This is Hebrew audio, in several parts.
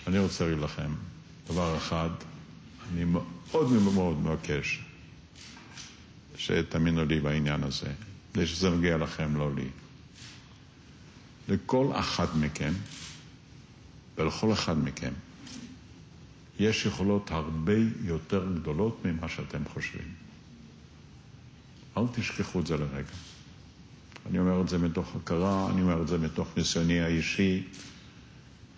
אני רוצה להגיד לכם דבר אחד, אני מאוד מאוד מבקש שתאמינו לי בעניין הזה, כדי שזה מגיע לכם, לא לי. לכל אחד מכם ולכל אחד מכם יש יכולות הרבה יותר גדולות ממה שאתם חושבים. אל תשכחו את זה לרגע. אני אומר את זה מתוך הכרה, אני אומר את זה מתוך ניסיוני האישי.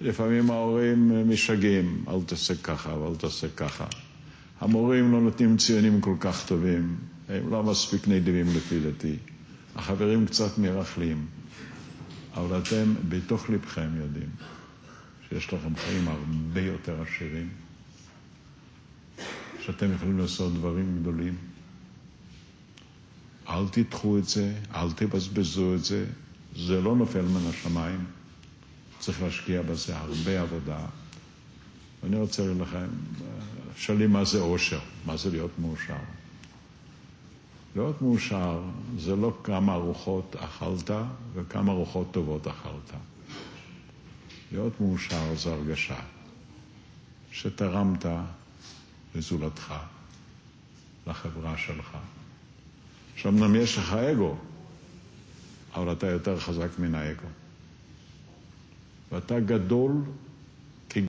לפעמים ההורים משגעים, אל תעשה ככה ואל תעשה ככה. המורים לא נותנים ציונים כל כך טובים, הם לא מספיק נדיבים לפי דעתי. החברים קצת מרחלים, אבל אתם בתוך לבכם יודעים שיש לכם חיים הרבה יותר עשירים, שאתם יכולים לעשות דברים גדולים. אל תדחו את זה, אל תבזבזו את זה, זה לא נופל מן השמיים. צריך להשקיע בזה הרבה עבודה. ואני רוצה להגיד לכם, שואלים מה זה אושר, מה זה להיות מאושר. להיות מאושר זה לא כמה ארוחות אכלת וכמה ארוחות טובות אכלת. להיות מאושר זה הרגשה שתרמת לזולתך, לחברה שלך. שאומנם יש לך אגו, אבל אתה יותר חזק מן האגו. ואתה גדול